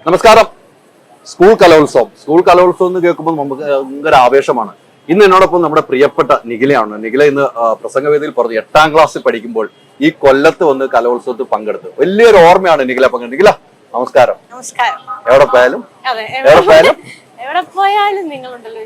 നമസ്കാരം. സ്കൂൾ കലോത്സവം എന്ന് കേൾക്കുമ്പോൾ നമുക്ക് ഭയങ്കര ആവേശമാണ്. ഇന്ന് എന്നോടൊപ്പം നമ്മുടെ പ്രിയപ്പെട്ട നിഖിലയാണ്. നിഖില ഇന്ന് പ്രസംഗവേദിയിൽ പറഞ്ഞു 8ാം ക്ലാസ്സിൽ പഠിക്കുമ്പോൾ ഈ കൊല്ലത്ത് വന്ന് കലോത്സവത്തിൽ പങ്കെടുത്തു. വലിയൊരു ഓർമ്മയാണ് നിഖില പങ്കെടുത്തത്. നിഖില നമസ്കാരം. നമസ്കാരം. എവിടെ പോയാലും നിങ്ങളുണ്ടല്ലോ.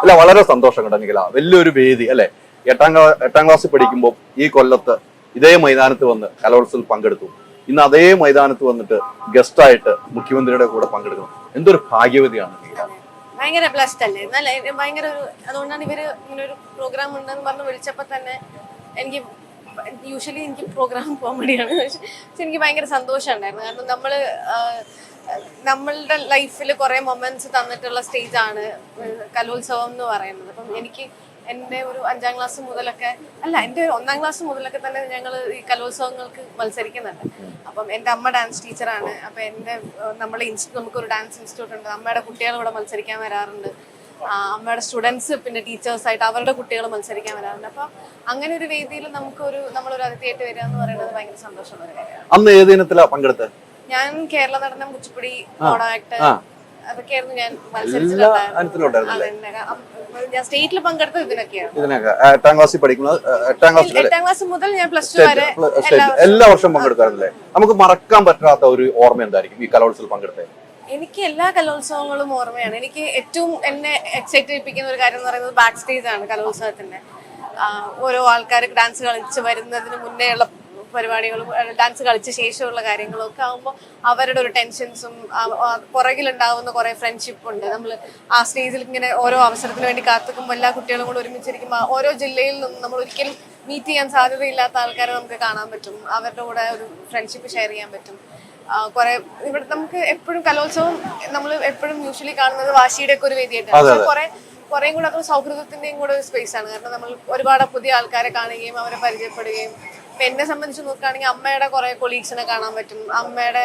അല്ല, വളരെ സന്തോഷം കേട്ടോ നിഖില. വലിയൊരു വേദി അല്ലെ. 8ാം ക്ലാസ്സിൽ പഠിക്കുമ്പോൾ ഈ കൊല്ലത്ത് ഇതേ മൈതാനത്ത് വന്ന് കലോത്സവത്തിൽ പങ്കെടുത്തു. ഇന്ന് അതേ മൈതാനത്ത് വന്നിട്ട് ഗസ്റ്റായിട്ട് മുഖ്യമന്ത്രിയുടെ കൂടെ പങ്കെടുക്കണം. എന്തൊരു ഭാഗ്യവതിയാണ് നിഖില. ഭയങ്കര ബ്ലസ്ഡ് അല്ലേ. നല്ല ഭയങ്കര അതുകൊണ്ടാണ് ഇവര് ഇങ്ങനെ ഒരു പ്രോഗ്രാം ഉണ്ടെന്ന് പറഞ്ഞ് വിളിച്ചപ്പോ തന്നെ എനിക്ക് യൂഷ്വലി എനിക്ക് പ്രോഗ്രാം പോകാൻ വേണ്ടിയാണ്. പക്ഷെ എനിക്ക് ഭയങ്കര സന്തോഷം ഉണ്ടായിരുന്നു. കാരണം നമ്മളുടെ ലൈഫിൽ കുറെ മൊമെന്റ്സ് തന്നിട്ടുള്ള സ്റ്റേജാണ് കലോത്സവം എന്ന് പറയുന്നത്. അപ്പം എനിക്ക് എൻ്റെ ഒരു 5ാം ക്ലാസ് മുതലൊക്കെ എൻ്റെ ഒരു 1ാം ക്ലാസ് മുതലൊക്കെ തന്നെ ഞങ്ങൾ ഈ കലോത്സവങ്ങൾക്ക് മത്സരിക്കുന്നുണ്ട്. അപ്പം എൻ്റെ അമ്മ ഡാൻസ് ടീച്ചറാണ്. അപ്പം നമുക്കൊരു ഡാൻസ് ഇൻസ്റ്റിറ്റ്യൂട്ട് ഉണ്ട്. അമ്മയുടെ കുട്ടികൾ ഇവിടെ മത്സരിക്കാൻ വരാറുണ്ട്. അമ്മയുടെ സ്റ്റുഡൻസ് പിന്നെ ടീച്ചേഴ്സായിട്ട് അവരുടെ കുട്ടികൾ മത്സരിക്കാൻ വരാറുണ്ട്. അപ്പം അങ്ങനെ ഒരു വേദിയിൽ നമ്മളൊരു അതിഥിയായിട്ട് വരിക എന്ന് പറയുന്നത് ഭയങ്കര സന്തോഷമുള്ള ഒരു കാര്യമാണ്. അന്ന് ഏത് ഇനത്തിലാണ് പങ്കെടുത്തത്? ഞാൻ കേരള നടനം, കുച്ചിപ്പുടി, മോണോ ആക്ട് അതൊക്കെയായിരുന്നു ഞാൻ മത്സരിച്ചിട്ടുണ്ടായിരുന്നത്. ഞാൻ സ്റ്റേറ്റിൽ പങ്കെടുത്തത് ഇതിനൊക്കെയാണ്. 8ാം ക്ലാസ്സിൽ പഠിക്കുന്നത് 8ാം ക്ലാസ് മുതൽ ഞാൻ +2 വരെ എല്ലാ വർഷവും പങ്കെടുക്കാറില്ലേ? നമുക്ക് മറക്കാൻ പറ്റാത്ത ഒരു ഓർമ്മ എന്തായിരിക്കും ഈ കലോത്സവത്തിൽ പങ്കെടുത്തത്? എനിക്ക് എല്ലാ കലോത്സവങ്ങളും ഓർമ്മയാണ്. എനിക്ക് ഏറ്റവും എന്നെ എക്സൈറ്റ് ചെയ്യിപ്പിക്കുന്ന ഒരു കാര്യം എന്ന് പറയുന്നത് ബാക്ക് സ്റ്റേജ് ആണ് കലോത്സവത്തിന്റെ. ഓരോ ആൾക്കാർ ഡാൻസ് കളിച്ച് വരുന്നതിന് മുന്നേ ഉള്ള പരിപാടികളും ഡാൻസ് കളിച്ച ശേഷമുള്ള കാര്യങ്ങളും ഒക്കെ ആകുമ്പോൾ അവരുടെ ഒരു ടെൻഷൻസും പുറകിലുണ്ടാവുന്ന കുറെ ഫ്രണ്ട്ഷിപ്പ് ഉണ്ട്. നമ്മൾ ആ സ്റ്റേജിൽ ഇങ്ങനെ ഓരോ അവസരത്തിന് വേണ്ടി കാത്തുക്കുമ്പോൾ എല്ലാ കുട്ടികളും കൂടെ ഒരുമിച്ചിരിക്കുമ്പോൾ ഓരോ ജില്ലയിൽ നിന്നും നമ്മൾ ഒരിക്കലും മീറ്റ് ചെയ്യാൻ സാധ്യതയില്ലാത്ത ആൾക്കാരെ നമുക്ക് കാണാൻ പറ്റും. അവരുടെ കൂടെ ഒരു ഫ്രണ്ട്ഷിപ്പ് ഷെയർ ചെയ്യാൻ പറ്റും. കുറെ ഇവിടെ നമുക്ക് എപ്പോഴും കലോത്സവം നമ്മൾ എപ്പോഴും യൂഷ്വലി കാണുന്നത് വാശിയുടെ ഒക്കെ ഒരു വേദിയായിട്ടാണ്. പക്ഷെ കുറേയും കൂടെ അത് സൗഹൃദത്തിന്റെയും കൂടെ ഒരു സ്പേസ് ആണ്. കാരണം നമ്മൾ ഒരുപാട് പുതിയ ആൾക്കാരെ കാണുകയും അവരെ പരിചയപ്പെടുകയും ഇപ്പൊ എന്നെ സംബന്ധിച്ച് നോക്കുകയാണെങ്കിൽ അമ്മയുടെ കുറെ കൊളീഗ്സിനെ കാണാൻ പറ്റും. അമ്മയുടെ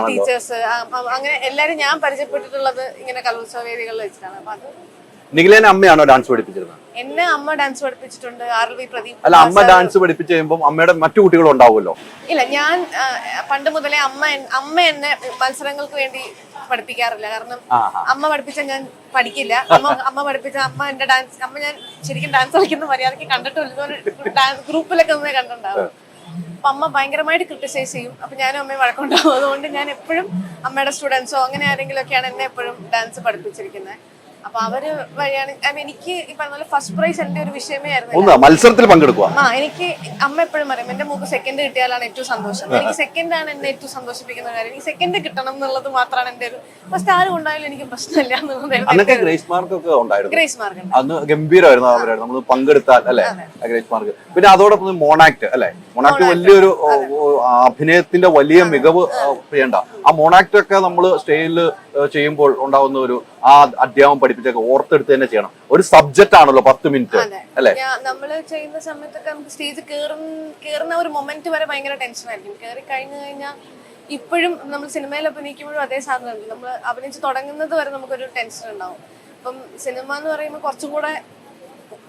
ടീച്ചേഴ്സ് അങ്ങനെ എല്ലാരും ഞാൻ പരിചയപ്പെട്ടിട്ടുള്ളത് ഇങ്ങനെ കലോത്സവ വേദികളിൽ വെച്ചിട്ടാണ്. അപ്പൊ അത് നിഖിലേനെ അമ്മയാണോ ഡാൻസ് പഠിപ്പിച്ചിരുന്നത്? എന്നെ അമ്മ ഡാൻസ് പഠിപ്പിച്ചിട്ടുണ്ട്. RLV പ്രദീപ്. അല്ല, അമ്മ ഡാൻസ് പഠിപ്പിച്ച് കഴിയുമ്പോൾ അമ്മയുടെ മറ്റു കുട്ടികളും ഉണ്ടാവുമല്ലോ? ഇല്ല, ഞാൻ പണ്ട് മുതലേ അമ്മ എന്നെ മത്സരങ്ങൾക്ക് വേണ്ടി പഠിപ്പിക്കാറില്ല. കാരണം അമ്മ പഠിപ്പിച്ച ഞാൻ പഠിക്കില്ല. അമ്മ പഠിപ്പിച്ച എന്റെ ഡാൻസ് ഞാൻ ശരിക്കും ഡാൻസ് കളിക്കുന്ന മര്യാദയ്ക്ക് കണ്ടിട്ടില്ല. ഗ്രൂപ്പിലൊക്കെ ഒന്നേ കണ്ടിട്ടുണ്ടാവും. അപ്പൊ അമ്മ ഭയങ്കരമായിട്ട് ക്രിട്ടിസൈസ് ചെയ്യും. അപ്പൊ ഞാനും അമ്മയും വഴക്കുണ്ടാവും. അതുകൊണ്ട് ഞാൻ എപ്പോഴും അമ്മയുടെ സ്റ്റുഡൻസോ അങ്ങനെ ആരെങ്കിലും ഒക്കെയാണ് എന്നെ എപ്പോഴും ഡാൻസ് പഠിപ്പിച്ചിരിക്കുന്നത്. അപ്പൊ അവര് വഴിയാണ് എനിക്ക് ഈ പറഞ്ഞ ഫസ്റ്റ് പ്രൈസ് എന്റെ ഒരു വിഷയമേ ആയിരുന്നു. മത്സരത്തിൽ പങ്കെടുക്കുക. എനിക്ക് അമ്മ എപ്പോഴും പറയും എന്റെ മോക്ക് സെക്കൻഡ് കിട്ടിയാലാണ് ഏറ്റവും സന്തോഷം. എനിക്ക് സെക്കൻഡാണ് എന്നെ ഏറ്റവും സന്തോഷിപ്പിക്കുന്ന കാര്യം. എനിക്ക് സെക്കൻഡ് കിട്ടണം എന്നുള്ളത് മാത്രമാണ് എന്റെ ഒരു ഫസ്റ്റ്. ആരും ഉണ്ടായാലും എനിക്ക് പ്രശ്നമില്ല എന്നുള്ളത്. ഗ്രേസ് മാർക്ക് ഒക്കെ ഉണ്ടായിരുന്നു. ഗ്രേസ് മാർക്ക് അന്ന് ഗംഭീരമായിരുന്നു അവരാണ് നമ്മൾ പങ്കെടുത്താൽ അല്ലെ ഗ്രേസ് മാർക്ക്. പിന്നെ അതോടൊപ്പം മോണാക്ട് അല്ലെ. മോണാക്ട് വലിയൊരു അഭിനയത്തിന്റെ വലിയ മികവ് ചെയ്യണ്ട. ആ മോണാക്ട് ഒക്കെ നമ്മൾ സ്റ്റേജിൽ ചെയ്യുമ്പോൾ ഉണ്ടാവുന്ന ഒരു അധ്യാപനം പഠിപ്പിച്ചൊക്കെ ഓർത്തെടുത്ത് തന്നെ ചെയ്യണം. ഒരു സബ്ജക്റ്റ് ആണല്ലോ 10 മിനിറ്റ് അല്ലെ. നമ്മള് ചെയ്യുന്ന സമയത്തൊക്കെ നമുക്ക് സ്റ്റേജ് കേറുന്ന ഒരു മൊമെന്റ് വരെ ഭയങ്കര ടെൻഷൻ ആയിരിക്കും. കയറി കഴിഞ്ഞാൽ ഇപ്പോഴും നമ്മൾ സിനിമയിൽ അഭിനയിക്കുമ്പോഴും അതേ സാധനമുണ്ട്. നമ്മൾ അഭിനയിച്ച് തുടങ്ങുന്നത് വരെ നമുക്കൊരു ടെൻഷൻ ഉണ്ടാവും. അപ്പം സിനിമ എന്ന് പറയുമ്പോൾ കുറച്ചും കൂടെ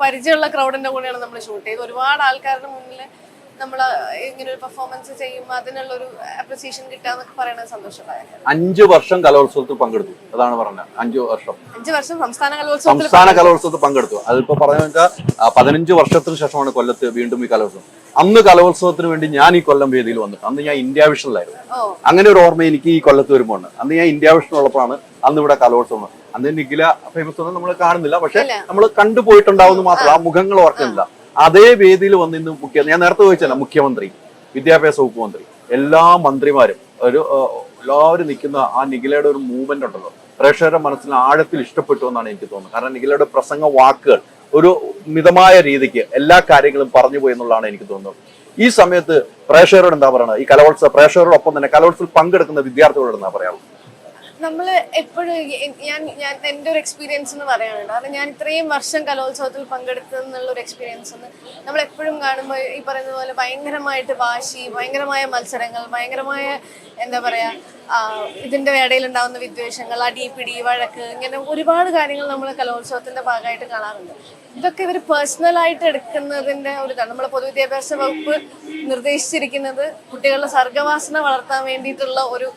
പരിചയമുള്ള ക്രൗഡിന്റെ കൂടെയാണ് നമ്മൾ ഷൂട്ട് ചെയ്ത്. ഒരുപാട് ആൾക്കാരുടെ മുന്നിൽ നമ്മൾ ഇങ്ങനെ ഒരു പെർഫോമൻസ് ചെയ്യുമ്പോൾ അതിനുള്ളൊരു അപ്രിസിയേഷൻ കിട്ടാന്നൊക്കെ പറയുന്നത് സന്തോഷമായ. 5 വർഷം കലോത്സവത്തിൽ പങ്കെടുത്തു. അതാണ് പറഞ്ഞത്. 5 വർഷം സംസ്ഥാന കലോത്സവത്തിൽ പങ്കെടുത്തു. അതിപ്പോ പറഞ്ഞു വെച്ചാൽ 15 വർഷത്തിന് ശേഷമാണ് കൊല്ലത്ത് വീണ്ടും ഈ കലോത്സവം. അന്ന് കലോത്സവത്തിന് വേണ്ടി ഞാൻ ഈ കൊല്ലം വേദിയിൽ വന്നിട്ട് അന്ന് ഞാൻ ഇന്ത്യ വിഷനിലായിരുന്നു. അങ്ങനെ ഒരു ഓർമ്മ എനിക്ക് ഈ കൊല്ലത്ത് വരുമ്പോൾ ഉണ്ട്. അന്ന് ഞാൻ ഇന്ത്യ വിഷനുള്ളപ്പോഴാണ് അന്ന് ഇവിടെ കലോത്സവം. അന്ന് നിഖില ഫേമസ് ഒന്നും നമ്മൾ കാണുന്നില്ല. പക്ഷെ നമ്മൾ കണ്ടുപോയിട്ടുണ്ടാവുന്ന മാത്രം ആ മുഖങ്ങൾ ഓർക്കുന്നില്ല. അതേ വേദിയിൽ വന്ന് ഇന്ന് ഞാൻ നേരത്തെ ചോദിച്ചല്ല, മുഖ്യമന്ത്രി, വിദ്യാഭ്യാസ വകുപ്പ് മന്ത്രി, എല്ലാ മന്ത്രിമാരും എല്ലാവരും നിൽക്കുന്ന ആ നിഖിലയുടെ ഒരു മൂവ്മെന്റ് ഉണ്ടല്ലോ, പ്രേക്ഷകരുടെ മനസ്സിന് ആഴത്തിൽ ഇഷ്ടപ്പെട്ടു എന്നാണ് എനിക്ക് തോന്നുന്നത്. കാരണം നിഖിലയുടെ പ്രസംഗ വാക്കുകൾ ഒരു മിതമായ രീതിക്ക് എല്ലാ കാര്യങ്ങളും പറഞ്ഞു പോയി എന്നുള്ളതാണ് എനിക്ക് തോന്നുന്നത്. ഈ സമയത്ത് പ്രേക്ഷകരോട് എന്താ പറയുന്നത്? ഈ പ്രേക്ഷകരോടൊപ്പം തന്നെ കലോത്സവത്തിൽ പങ്കെടുക്കുന്ന വിദ്യാർത്ഥികളോട് എന്താ പറയാനുള്ളത്? നമ്മൾ എപ്പോഴും ഞാൻ എൻ്റെ ഒരു എക്സ്പീരിയൻസ് എന്ന് പറയാനുണ്ട്. കാരണം ഞാൻ ഇത്രയും വർഷം കലോത്സവത്തിൽ പങ്കെടുത്തെന്നുള്ള ഒരു എക്സ്പീരിയൻസ് ഒന്ന് നമ്മൾ എപ്പോഴും കാണുമ്പോൾ ഈ പറയുന്ന പോലെ ഭയങ്കരമായിട്ട് വാശി, ഭയങ്കരമായ മത്സരങ്ങൾ, ഭയങ്കരമായ എന്താ പറയുക ഇതിൻ്റെ ഇടയിലുണ്ടാവുന്ന വിദ്വേഷങ്ങൾ, അടിപിടി, വഴക്ക്, ഇങ്ങനെ ഒരുപാട് കാര്യങ്ങൾ നമ്മൾ കലോത്സവത്തിൻ്റെ ഭാഗമായിട്ട് കാണാറുണ്ട്. ഇതൊക്കെ ഇവർ പേഴ്സണലായിട്ട് എടുക്കുന്നതിൻ്റെ ഒരു ഇതാണ്. നമ്മളെ പൊതുവിദ്യാഭ്യാസ വകുപ്പ് നിർദ്ദേശിച്ചിരിക്കുന്നത് കുട്ടികളുടെ സർഗ്ഗവാസന വളർത്താൻ വേണ്ടിയിട്ടുള്ള ഒരു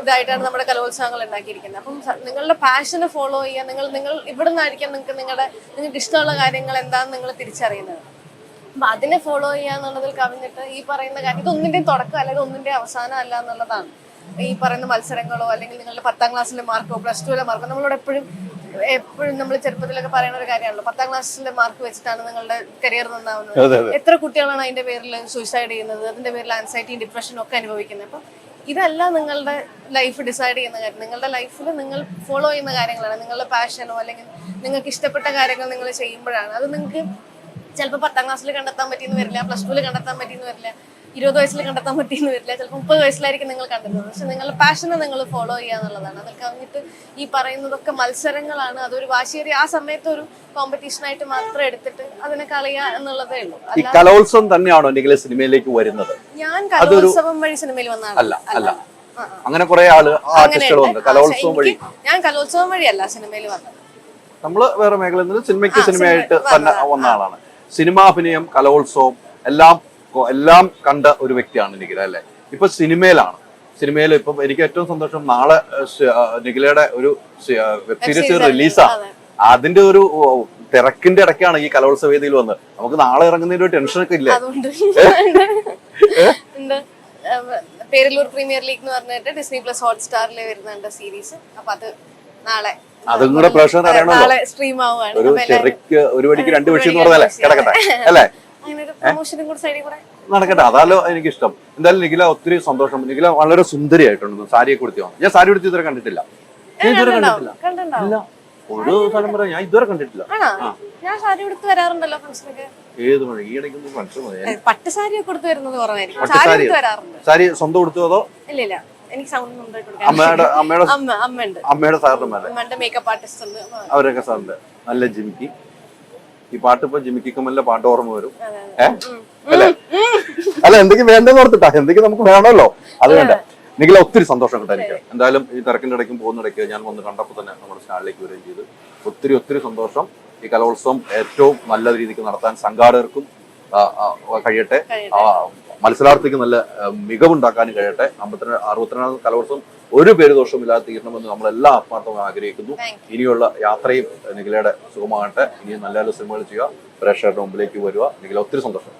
ഇതായിട്ടാണ് നമ്മുടെ കലോത്സവങ്ങൾ ഉണ്ടാക്കിയിരിക്കുന്നത്. അപ്പം നിങ്ങളുടെ പാഷന് ഫോളോ ചെയ്യുക, നിങ്ങൾ ഇവിടെ നിന്നായിരിക്കാം നിങ്ങൾക്ക് ഇഷ്ടമുള്ള കാര്യങ്ങൾ എന്താണെന്ന് നിങ്ങൾ തിരിച്ചറിയുന്നത്. അപ്പം അതിനെ ഫോളോ ചെയ്യുക എന്നുള്ളതിൽ കവിഞ്ഞിട്ട് ഈ പറയുന്ന കാര്യം ഇതൊന്നിൻ്റെയും തുടക്കം അല്ലെങ്കിൽ ഒന്നിൻ്റെയും അവസാനം അല്ല എന്നുള്ളതാണ്. ഈ പറയുന്ന മത്സരങ്ങളോ അല്ലെങ്കിൽ നിങ്ങളുടെ 10ാം ക്ലാസ്സിലെ മാർക്കോ +2ലെ മാർക്കോ, നമ്മളോട് എപ്പോഴും നമ്മൾ ചെറുപ്പത്തിലൊക്കെ പറയുന്ന ഒരു കാര്യമാണല്ലോ, 10ാം ക്ലാസ്സിലെ മാർക്ക് വെച്ചിട്ടാണ് നിങ്ങളുടെ കരിയർ നന്നാവുന്നത്. എത്ര കുട്ടികളാണ് അതിന്റെ പേരിൽ സൂയിസൈഡ് ചെയ്യുന്നത്, അതിന്റെ പേരിൽ ആൻസൈറ്റിയും ഡിപ്രഷനും ഒക്കെ അനുഭവിക്കുന്നത്. അപ്പം ഇതല്ല നിങ്ങളുടെ ലൈഫ് ഡിസൈഡ് ചെയ്യുന്ന കാര്യം. നിങ്ങളുടെ ലൈഫിൽ നിങ്ങൾ ഫോളോ ചെയ്യുന്ന കാര്യങ്ങളാണ്. നിങ്ങളുടെ പാഷനോ അല്ലെങ്കിൽ നിങ്ങൾക്ക് ഇഷ്ടപ്പെട്ട കാര്യങ്ങൾ നിങ്ങൾ ചെയ്യുമ്പോഴാണ് അത് നിങ്ങൾക്ക് ചിലപ്പോൾ 10ാം ക്ലാസ്സിൽ കണ്ടെത്താൻ പറ്റിയെന്ന് വരില്ല, +2ൽ കണ്ടെത്താൻ പറ്റിയെന്ന് വരില്ല, 20 വയസ്സിൽ കണ്ടെത്താൻ പറ്റിയെന്ന് വരില്ല, ചിലപ്പോൾ 30 വയസ്സിലായിരിക്കും നിങ്ങൾ കണ്ടെത്തുന്നത്. പക്ഷെ നിങ്ങളുടെ പാഷനെ നിങ്ങൾ ഫോളോ ചെയ്യുക എന്നുള്ളതാണ്. അതിൽ കഴിഞ്ഞിട്ട് ഈ പറയുന്നതൊക്കെ മത്സരങ്ങളാണ്. അതൊരു വാശിയേറിയ ആ സമയത്ത് ഒരു കോമ്പറ്റീഷനായിട്ട് മാത്രം എടുത്തിട്ട് അതിനെ കളയുക എന്നുള്ളതേ ഉള്ളൂ. ഈ കലോത്സവം തന്നെയാണോ നിങ്ങളെ സിനിമയിലേക്ക് വരുന്നത്? ഞാൻ കലോത്സവം വഴി സിനിമയിൽ വന്നതാണ്. അല്ല, അങ്ങനെ കുറെ ആർട്ടിസ്റ്റുകളുണ്ട് കലോത്സവം വഴി. ഞാൻ കലോത്സവം വഴിയല്ല സിനിമയിൽ വന്നത്. നമ്മള് വേറെ മേഖലയിൽ നിന്ന് സിനിമയ്ക്ക് സിനിമയായിട്ട് തന്നെ വന്ന ആളാണ്. സിനിമാഭിനയം, കലോത്സവം എല്ലാം കണ്ട ഒരു വ്യക്തിയാണ് നിഖില അല്ലെ. ഇപ്പൊ സിനിമയിൽ ഇപ്പൊ എനിക്ക് ഏറ്റവും സന്തോഷം, നാളെ നിഖിലയുടെ ഒരു വെബ് സീരീസ് റിലീസാണ്. അതിന്റെ ഒരു തിരക്കിന്റെ ഇടയ്ക്കാണ് ഈ കലോത്സവ വേദിയിൽ വന്നത്. നമുക്ക് നാളെ ഇറങ്ങുന്നതിന്റെ ഒരു ടെൻഷനൊക്കെ ഇല്ലേ? പേരല്ലൂർ പ്രീമിയർ ലീഗ് എന്ന് പറഞ്ഞിട്ട് ഡിസ്നി പ്ലസ് ഹോട്ട്സ്റ്റാറിൽ വരുന്നുണ്ട് സീരീസ്. അപ്പൊ അത് നാളെ അതും കൂടെ പ്രേക്ഷകർ അറിയണമല്ലോ. സ്ട്രീം ആവുകയാണ്. ഒരു ചെറിക്ക് ഒരു വടിക്ക് 2 പക്ഷി എന്ന് പറഞ്ഞാലേ കിടക്കട്ടെ അല്ലേ, നടക്കട്ടെ. അതാലോ എനിക്കിഷ്ടം. എന്തായാലും നിഖില ഒത്തിരി സന്തോഷം. നിഖില വളരെ സുന്ദരിയായിട്ടുണ്ട്. സാരിയെ കൊടുത്തു വന്നു. ഞാൻ സാരി എടുത്ത് ഇതുവരെ കണ്ടിട്ടില്ല. ഇല്ല, ഒരു സ്ഥലം പറയാം, ഞാൻ ഇതുവരെ കണ്ടിട്ടില്ല. ഞാൻ സാരി കൊടുത്ത് വരാറുണ്ടല്ലോ ഫ്രണ്ട്സിനൊക്കെ. ഏത് മഴ ഈ ഇടയ്ക്കൊന്നും മനസ്സിലായി. പട്ട് സാരി കൊടുത്തു വരുന്നത് കുറവായിരിക്കും. സാരി സ്വന്തം കൊടുത്തു അതോ? ഇല്ല, എനിക്ക് സൗണ്ട് അമ്മയുടെ സാറിന്റെ മേക്കപ്പ് ആർട്ടിസ്റ്റ് ഉണ്ട്, അവരൊക്കെ സാറിന്റെ നല്ല ജിമിക്കി. ഈ പാട്ട് ഇപ്പൊ ജിമിക്കി കമ്മലിന്റെ പാട്ട് ഓർമ്മ വരും. അല്ല എന്തെങ്കിലും വേണ്ടെന്ന് ഓർത്തിട്ടാ, എന്തെങ്കിലും നമുക്ക് വേണമല്ലോ, അത് വേണ്ട. നിഖില ഒത്തിരി സന്തോഷം കേട്ടോ എനിക്ക്. എന്തായാലും ഈ തിരക്കിന്റെ ഇടയ്ക്കും പോകുന്നിടയ്ക്ക് ഞാൻ വന്ന് കണ്ടപ്പോൾ തന്നെ നമ്മുടെ സ്റ്റാളിലേക്ക് വരികയും ചെയ്ത് ഒത്തിരി സന്തോഷം. ഈ കലോത്സവം ഏറ്റവും നല്ല രീതിക്ക് നടത്താൻ സംഘാടകർക്കും കഴിയട്ടെ, മത്സരാർത്ഥിക്ക് നല്ല മികവുണ്ടാക്കാനും കഴിയട്ടെ. 62ാം കലോത്സവം ഒരു പേരുദോഷമില്ലാതെ തീരണമെന്ന് നമ്മളെല്ലാം ആത്മാർത്ഥമായി ആഗ്രഹിക്കുന്നു. ഇനിയുള്ള യാത്രയും നിഖിലയുടെ സുഖമാകട്ടെ. ഇനി നല്ല സിനിമകൾ ചെയ്യുക, പ്രേക്ഷകരുടെ മുമ്പിലേക്ക് വരിക. നിഖില ഒത്തിരി സന്തോഷം.